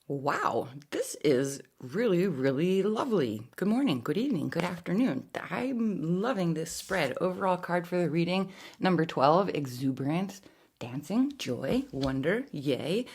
Wow, this is really, really lovely. Good morning, good evening, good afternoon. I'm loving this spread. Overall card for the reading, number 12, exuberance, dancing, joy, wonder, yay.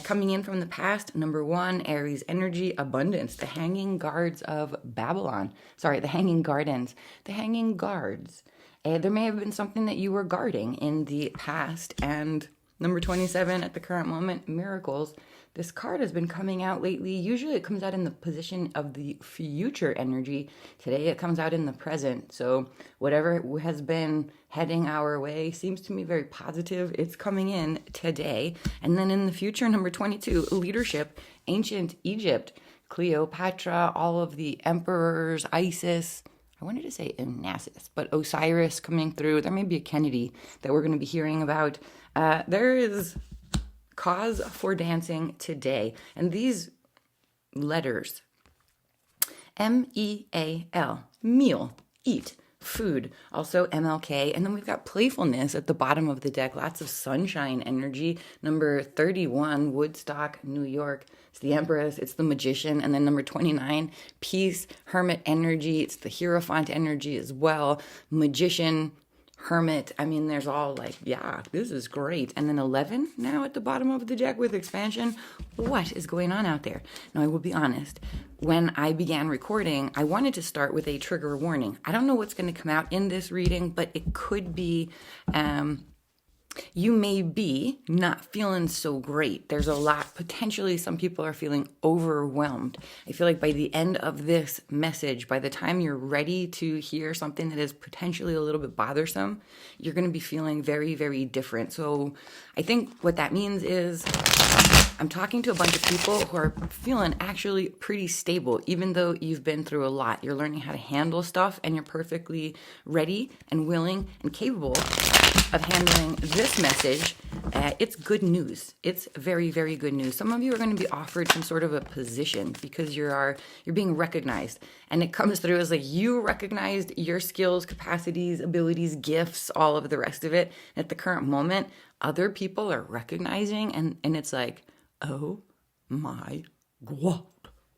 Coming in from the past, number 1, Aries energy, abundance, the hanging guards of Babylon. Sorry, the hanging gardens, the hanging guards. There may have been something that you were guarding in the past, and number 27 at the current moment, miracles. This card has been coming out lately. Usually it comes out in the position of the future energy. Today it comes out in the present. So whatever has been heading our way seems to me very positive. It's coming in today. And then in the future, number 22, leadership, ancient Egypt, Cleopatra, all of the emperors, Isis. I wanted to say Onassis, but Osiris coming through. There may be a Kennedy that we're going to be hearing about. There is cause for dancing today. And these letters, M-E-A-L, meal, eat, food, also MLK. And then we've got playfulness at the bottom of the deck, lots of sunshine energy. Number 31, Woodstock, New York. It's the Empress, it's the Magician. And then number 29, peace, hermit energy. It's the Hierophant energy as well. Magician, Hermit, I mean, there's all like, yeah, this is great. And then 11 now at the bottom of the deck with expansion. What is going on out there? Now, I will be honest. When I began recording, I wanted to start with a trigger warning. I don't know what's going to come out in this reading, but it could be, you may be not feeling so great. There's a lot, potentially some people are feeling overwhelmed. I feel like by the end of this message, by the time you're ready to hear something that is potentially a little bit bothersome, you're going to be feeling very, very different. So I think what that means is I'm talking to a bunch of people who are feeling actually pretty stable, even though you've been through a lot. You're learning how to handle stuff and you're perfectly ready and willing and capable of handling this message. It's good news. It's very, very good news. Some of you are going to be offered some sort of a position because you're being recognized, and it comes through as like you recognized your skills, capacities, abilities, gifts, all of the rest of it. At the current moment, other people are recognizing, and it's like, oh my God.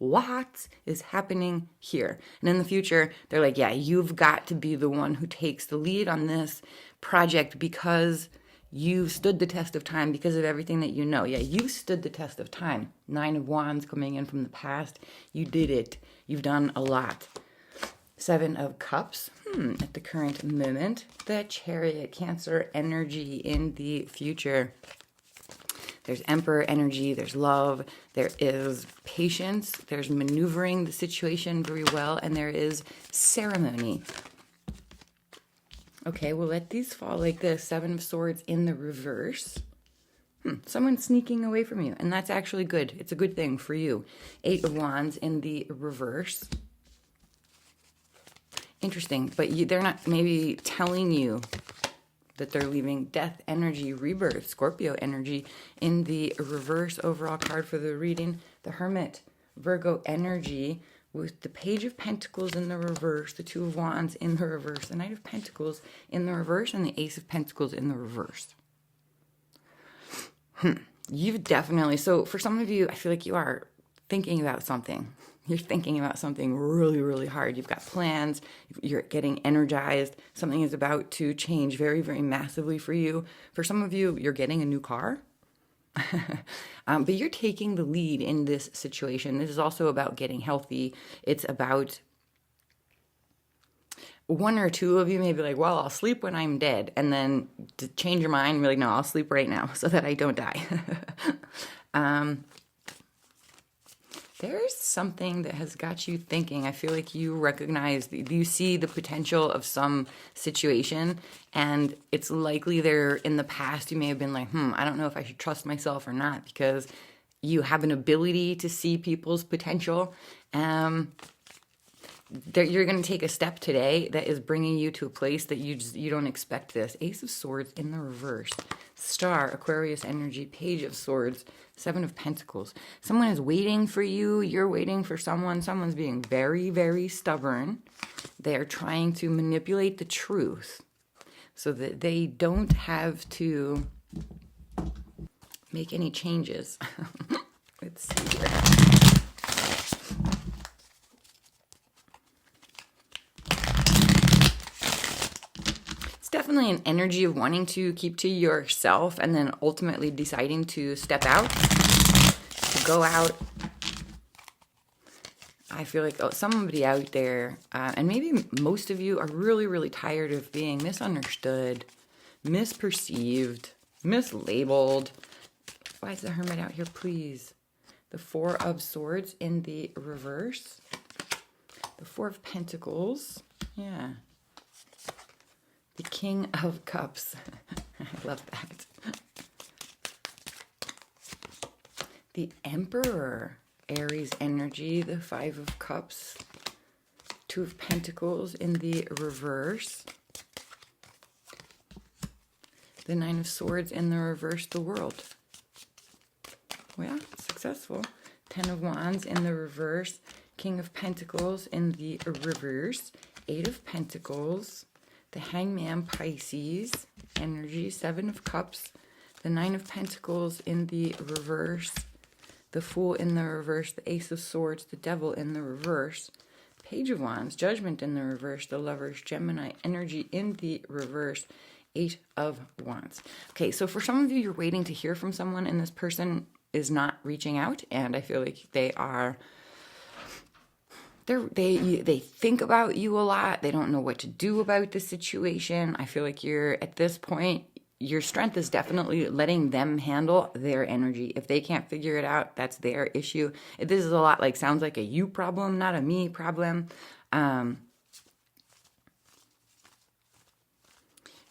What is happening here? And in the future, they're like, yeah, you've got to be the one who takes the lead on this project because you stood the test of time because of everything that you know. Yeah, you stood the test of time. 9 of Wands coming in from the past. You did it. You've done a lot. 7 of Cups at the current moment. The Chariot, Cancer energy in the future. There's Emperor energy, there's love, there is patience, there's maneuvering the situation very well, and there is ceremony. Okay, we'll let these fall like this. 7 of Swords in the reverse. Someone's sneaking away from you, and that's actually good. It's a good thing for you. 8 of Wands in the reverse. Interesting, but they're not maybe telling you that they're leaving. Death energy, rebirth, Scorpio energy in the reverse. Overall card for the reading, the Hermit, Virgo energy with the Page of Pentacles in the reverse, the 2 of Wands in the reverse, the Knight of Pentacles in the reverse, and the Ace of Pentacles in the reverse. You've definitely, so for some of you, I feel like you are thinking about something. You're thinking about something really, really hard. You've got plans. You're getting energized. Something is about to change very, very massively for you. For some of you, you're getting a new car. But you're taking the lead in this situation. This is also about getting healthy. It's about 1 or 2 of you may be like, well, I'll sleep when I'm dead. And then to change your mind, you're like, no, I'll sleep right now so that I don't die. There's something that has got you thinking. I feel like you recognize, you see the potential of some situation, and it's likely there in the past you may have been like, I don't know if I should trust myself or not, because you have an ability to see people's potential. You're going to take a step today that is bringing you to a place that you don't expect this. Ace of Swords in the reverse. Star, Aquarius energy, Page of Swords, 7 of Pentacles. Someone is waiting for you. You're waiting for someone. Someone's being very, very stubborn. They're trying to manipulate the truth so that they don't have to make any changes. Let's see here. definitely an energy of wanting to keep to yourself and then ultimately deciding to step out, to go out. I feel like somebody out there, and maybe most of you are really, really tired of being misunderstood, misperceived, mislabeled. Why is the Hermit out here, please? The Four of Swords in the reverse. The Four of Pentacles. Yeah. The King of Cups. I love that. The Emperor. Aries energy. The Five of Cups. Two of Pentacles in the reverse. The Nine of Swords in the reverse. The World. Well, yeah, successful. Ten of Wands in the reverse. King of Pentacles in the reverse. Eight of Pentacles. The Hangman, Pisces energy. Seven of Cups. The Nine of Pentacles in the reverse. The Fool in the reverse. The Ace of Swords. The Devil in the reverse. Page of Wands. Judgment in the reverse. The Lovers, Gemini energy in the reverse. Eight of Wands. Okay, so for some of you, you're waiting to hear from someone, and this person is not reaching out, and I feel like they think about you a lot. They don't know what to do about the situation. I feel like you're at this point, your strength is definitely letting them handle their energy. If they can't figure it out, that's their issue. This is a lot like, sounds like a you problem, not a me problem.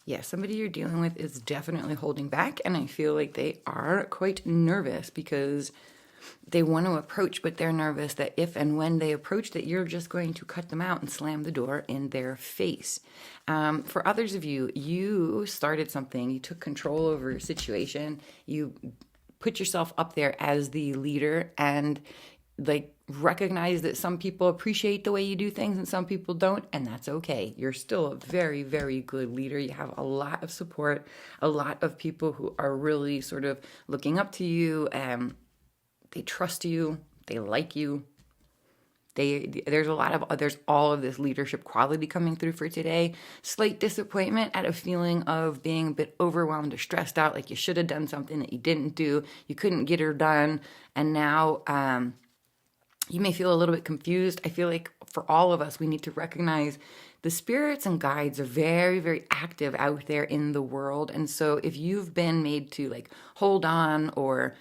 Yeah, somebody you're dealing with is definitely holding back, and I feel like they are quite nervous because they want to approach, but they're nervous that if and when they approach, that you're just going to cut them out and slam the door in their face. For others of you, you started something, you took control over your situation, you put yourself up there as the leader, and like recognize that some people appreciate the way you do things and some people don't, and that's okay. You're still a very, very good leader. You have a lot of support, a lot of people who are really sort of looking up to you. They trust you. They like you. There's all of this leadership quality coming through for today. Slight disappointment at a feeling of being a bit overwhelmed or stressed out, like you should have done something that you didn't do. You couldn't get her done, and now you may feel a little bit confused. I feel like for all of us, we need to recognize the spirits and guides are very, very active out there in the world. And so if you've been made to like hold on or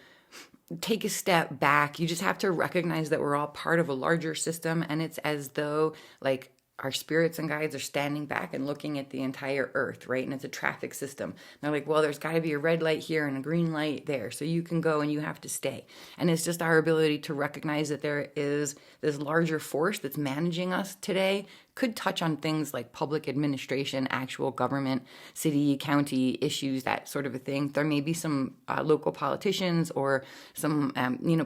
take a step back, you just have to recognize that we're all part of a larger system. And it's as though like our spirits and guides are standing back and looking at the entire earth, right? And it's a traffic system. And they're like, well, there's got to be a red light here and a green light there. So you can go and you have to stay. And it's just our ability to recognize that there is this larger force that's managing us today. Could touch on things like public administration, actual government, city, county issues, that sort of a thing. There may be some local politicians or some,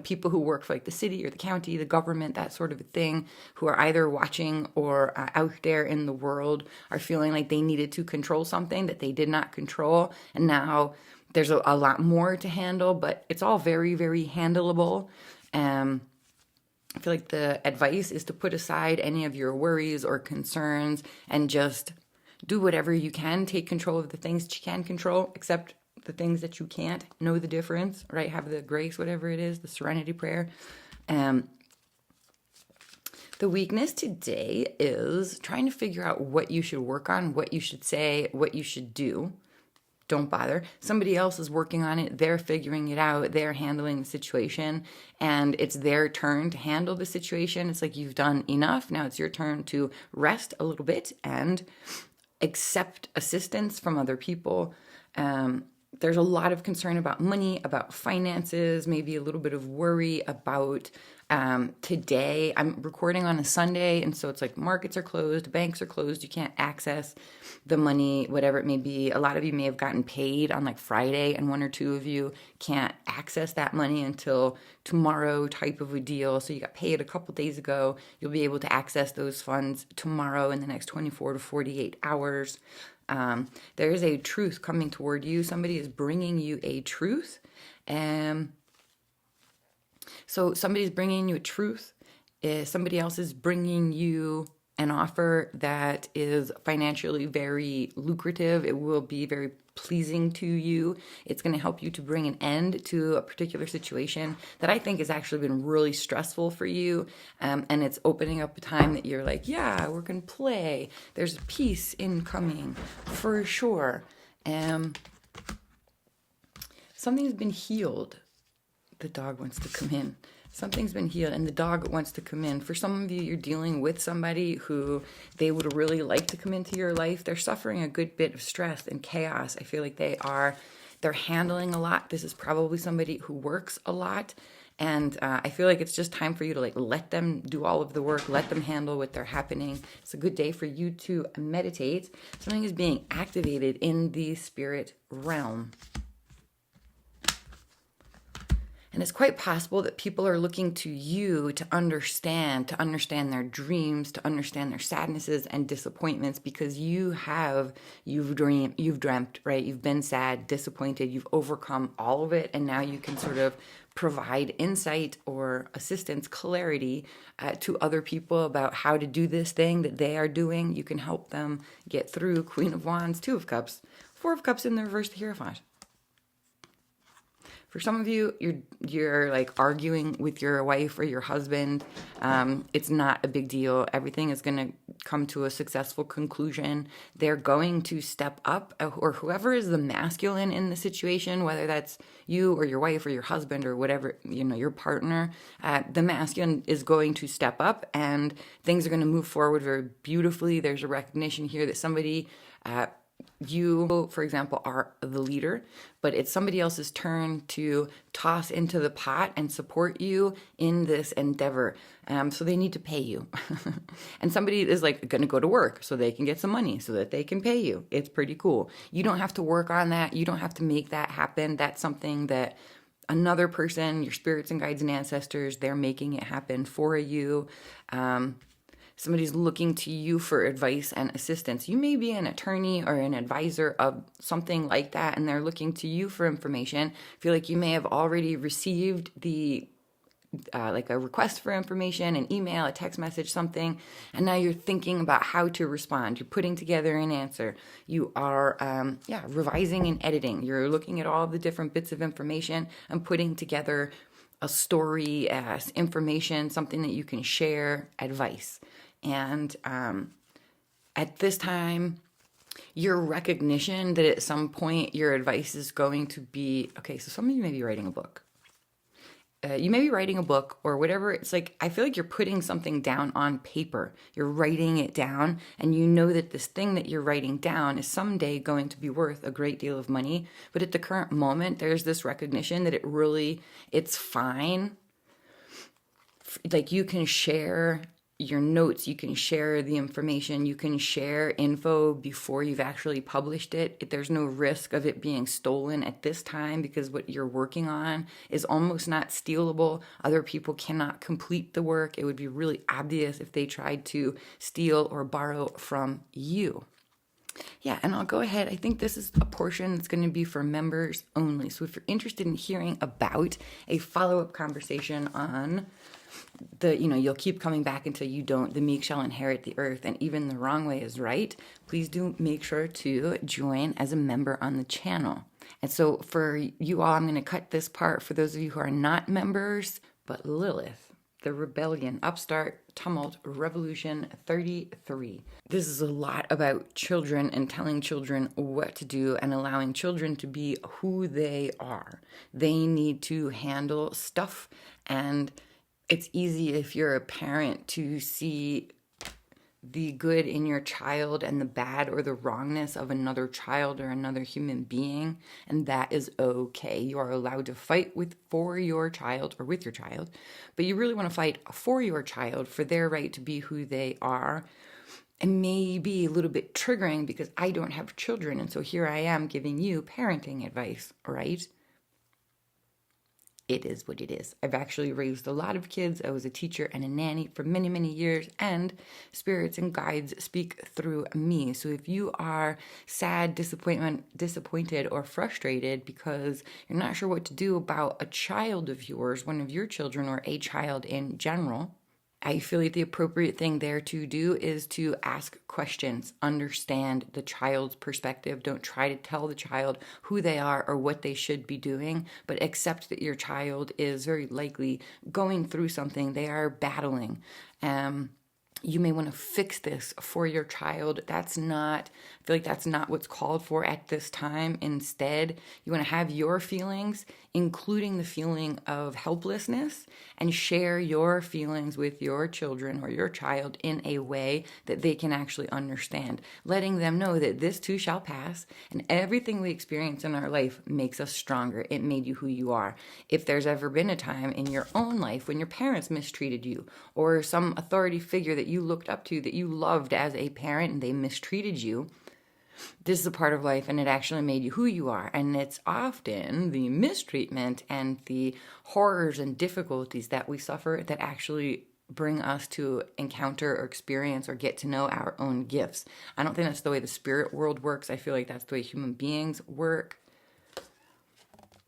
people who work for like the city or the county, the government, that sort of a thing, who are either watching or out there in the world are feeling like they needed to control something that they did not control. And now there's a lot more to handle, but it's all very, very handleable. I feel like the advice is to put aside any of your worries or concerns and just do whatever you can. Take control of the things that you can control, accept the things that you can't. Know the difference, right? Have the grace, whatever it is, the serenity prayer. The weakness today is trying to figure out what you should work on, what you should say, what you should do. Don't bother. Somebody else is working on it. They're figuring it out. They're handling the situation, and it's their turn to handle the situation. It's like you've done enough. Now it's your turn to rest a little bit and accept assistance from other people. There's a lot of concern about money, about finances, maybe a little bit of worry about today. I'm recording on a Sunday, and so it's like markets are closed, banks are closed, you can't access the money, whatever it may be. A lot of you may have gotten paid on like Friday, and one or two of you can't access that money until tomorrow type of a deal. So you got paid a couple days ago. You'll be able to access those funds tomorrow in the next 24 to 48 hours. There is a truth coming toward you. Somebody is bringing you a truth. So somebody's bringing you a truth. Somebody else is bringing you an offer that is financially very lucrative. It will be very pleasing to you. It's going to help you to bring an end to a particular situation that I think has actually been really stressful for you. And it's opening up a time that you're like, yeah, we're going to play. There's peace incoming for sure. Something's been healed. The dog wants to come in. Something's been healed and the dog wants to come in. For some of you, you're dealing with somebody who they would really like to come into your life. They're suffering a good bit of stress and chaos. I feel like they're handling a lot. This is probably somebody who works a lot. And I feel like it's just time for you to let them do all of the work, let them handle what they're happening. It's a good day for you to meditate. Something is being activated in the spirit realm. And it's quite possible that people are looking to you to understand their dreams, to understand their sadnesses and disappointments, because you've dreamt, right? You've been sad, disappointed, you've overcome all of it, and now you can sort of provide insight or assistance, clarity to other people about how to do this thing that they are doing. You can help them get through. Queen of Wands, Two of Cups, Four of Cups in the reverse, the Hierophant. For some of you, you're like arguing with your wife or your husband. It's not a big deal. Everything is going to come to a successful conclusion. They're going to step up, or whoever is the masculine in the situation, whether that's you or your wife or your husband or whatever, your partner, the masculine is going to step up and things are going to move forward very beautifully. There's a recognition here that somebody, you, for example, are the leader, but it's somebody else's turn to toss into the pot and support you in this endeavor. So they need to pay you. And somebody is going to go to work so they can get some money so that they can pay you. It's pretty cool. You don't have to work on that. You don't have to make that happen. That's something that another person, your spirits and guides and ancestors, they're making it happen for you. Somebody's looking to you for advice and assistance. You may be an attorney or an advisor of something like that, and they're looking to you for information. I feel like you may have already received the a request for information, an email, a text message, something, and now you're thinking about how to respond. You're putting together an answer. You are, revising and editing. You're looking at all the different bits of information and putting together a story as information, something that you can share, advice. And at this time, your recognition that at some point your advice is going to be, okay, so some of you may be writing a book. You may be writing a book or whatever. It's like, I feel like you're putting something down on paper. You're writing it down, and you know that this thing that you're writing down is someday going to be worth a great deal of money. But at the current moment, there's this recognition that it's fine. Like, you can share your notes, you can share the information, you can share info before you've actually published it. There's no risk of it being stolen at this time, because what you're working on is almost not stealable. Other people cannot complete the work. It would be really obvious if they tried to steal or borrow from you. Yeah, and I'll go ahead. I think this is a portion that's going to be for members only. So if you're interested in hearing about a follow-up conversation on you'll keep coming back until you don't, the meek shall inherit the earth, and even the wrong way is right, please do make sure to join as a member on the channel. And so for you all, I'm going to cut this part for those of you who are not members. But Lilith, the rebellion, upstart, tumult, revolution 33. This is a lot about children and telling children what to do and allowing children to be who they are. They need to handle stuff, and it's easy if you're a parent to see the good in your child and the bad or the wrongness of another child or another human being, and that is okay. You are allowed to fight for your child or with your child, but you really want to fight for your child, for their right to be who they are. And may be a little bit triggering because I don't have children, and so here I am giving you parenting advice, right? It is what it is. I've actually raised a lot of kids. I was a teacher and a nanny for many, many years, and spirits and guides speak through me. So if you are sad, disappointed, or frustrated because you're not sure what to do about a child of yours, one of your children, or a child in general, I feel like the appropriate thing there to do is to ask questions, understand the child's perspective. Don't try to tell the child who they are or what they should be doing, but accept that your child is very likely going through something. They are battling. You may want to fix this for your child. I feel like that's not what's called for at this time. Instead, you want to have your feelings, including the feeling of helplessness, and share your feelings with your children or your child in a way that they can actually understand, letting them know that this too shall pass, and everything we experience in our life makes us stronger. It made you who you are. If there's ever been a time in your own life when your parents mistreated you, or some authority figure that you looked up to, that you loved as a parent, and they mistreated you, this is a part of life, and it actually made you who you are. And it's often the mistreatment and the horrors and difficulties that we suffer that actually bring us to encounter or experience or get to know our own gifts. I don't think that's the way the spirit world works. I feel like that's the way human beings work.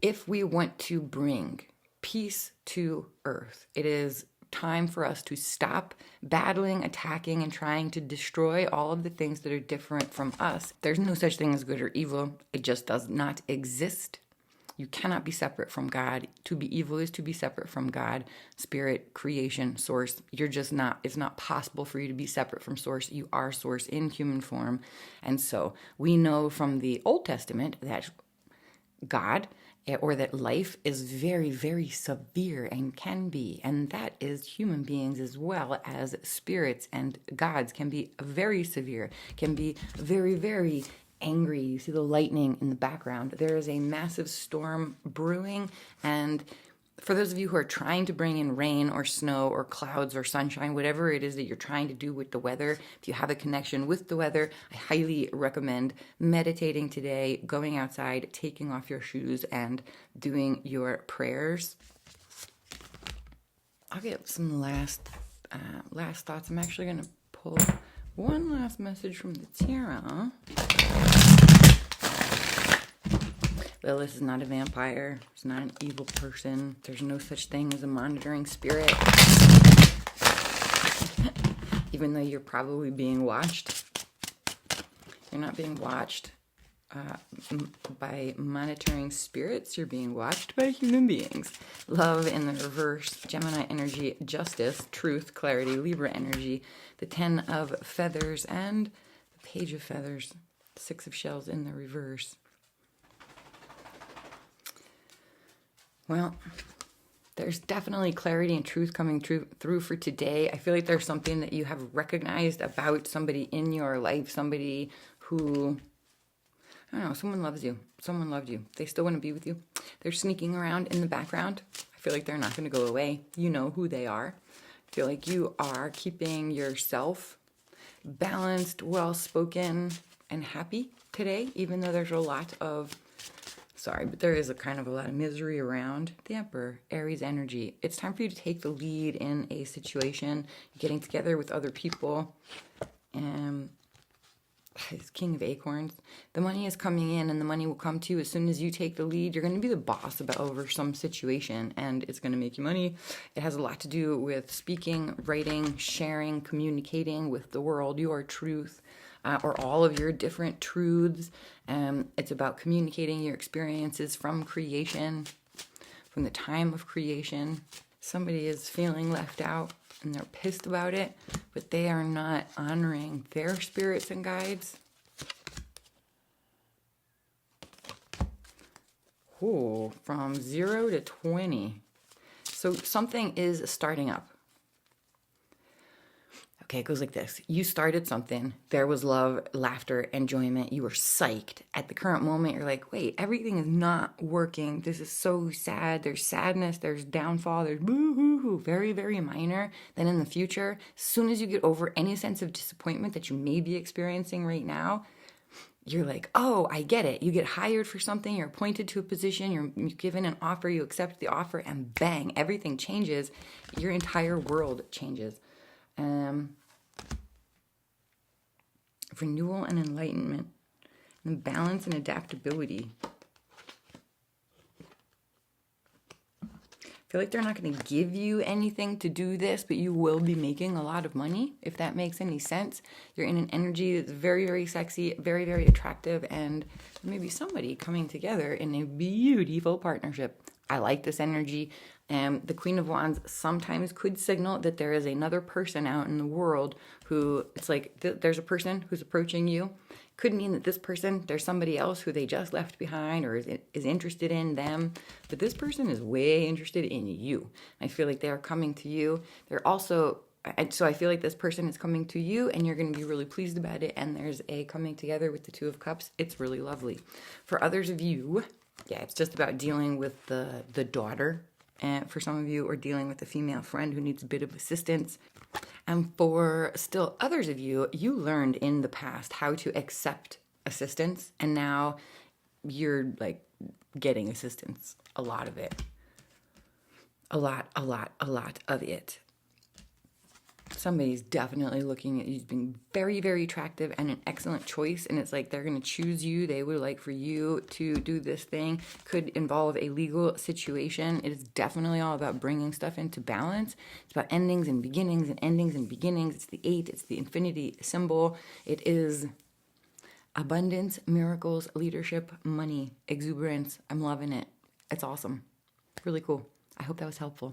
If we want to bring peace to earth, it is time for us to stop battling, attacking, and trying to destroy all of the things that are different from us. There's no such thing as good or evil. It just does not exist. You cannot be separate from God. To be evil is to be separate from God, spirit, creation, source. You're just not. It's not possible for you to be separate from source. You are source in human form. And so we know from the Old Testament that God, or that life is very, very severe and can be, and that is human beings as well as spirits and gods can be very severe, can be very, very angry. You see the lightning in the background. There is a massive storm brewing, and for those of you who are trying to bring in rain or snow or clouds or sunshine, whatever it is that you're trying to do with the weather, if you have a connection with the weather, I highly recommend meditating today, going outside, taking off your shoes, and doing your prayers. I'll get some last thoughts. I'm actually going to pull one last message from the tarot. Lilith is not a vampire. It's not an evil person. There's no such thing as a monitoring spirit. Even though you're probably being watched, you're not being watched by monitoring spirits. You're being watched by human beings. Love in the reverse. Gemini energy, justice, truth, clarity, Libra energy, the 10 of feathers, and the page of feathers, 6 of shells in the reverse. Well, there's definitely clarity and truth coming through for today. I feel like there's something that you have recognized about somebody in your life, somebody who, I don't know, someone loves you. Someone loved you. They still want to be with you. They're sneaking around in the background. I feel like they're not going to go away. You know who they are. I feel like you are keeping yourself balanced, well-spoken, and happy today, even though there's a lot of but there is a kind of a lot of misery around. The Emperor, Aries energy. It's time for you to take the lead in a situation, getting together with other people. It's King of Acorns. The money is coming in, and the money will come to you as soon as you take the lead. You're going to be the boss over some situation, and it's going to make you money. It has a lot to do with speaking, writing, sharing, communicating with the world, your truth. Or all of your different truths. It's about communicating your experiences from creation, from the time of creation. Somebody is feeling left out and they're pissed about it, but they are not honoring their spirits and guides. Ooh, from 0 to 20. So something is starting up. Okay, it goes like this. You started something. There was love, laughter, enjoyment. You were psyched. At the current moment, you're like, wait, everything is not working. This is so sad. There's sadness. There's downfall. There's boo-hoo-hoo. Very, very minor. Then in the future, as soon as you get over any sense of disappointment that you may be experiencing right now, you're like, oh, I get it. You get hired for something. You're appointed to a position. You're given an offer. You accept the offer, and bang, everything changes. Your entire world changes. Renewal and enlightenment, and balance and adaptability. I feel like they're not going to give you anything to do this, but you will be making a lot of money, if that makes any sense. You're in an energy that's very, very sexy, very, very attractive, and maybe somebody coming together in a beautiful partnership. I like this energy. The Queen of Wands sometimes could signal that there is another person out in the world who, it's like there's a person who's approaching you. Could mean that this person, there's somebody else who they just left behind or is interested in them. But this person is way interested in you. I feel like they are coming to you. They're also, so I feel like this person is coming to you and you're going to be really pleased about it. And there's a coming together with the Two of Cups. It's really lovely. For others of you, yeah, it's just about dealing with the daughter. And for some of you, or dealing with a female friend who needs a bit of assistance. And for still others of you, you learned in the past how to accept assistance. And now you're like getting assistance. A lot of it. A lot of it. Somebody's definitely looking at you as being very, very attractive and an excellent choice. And it's like they're going to choose you. They would like for you to do this thing. Could involve a legal situation. It is definitely all about bringing stuff into balance. It's about endings and beginnings and endings and beginnings. It's the 8. It's the infinity symbol. It is abundance, miracles, leadership, money, exuberance. I'm loving it. It's awesome. Really cool. I hope that was helpful.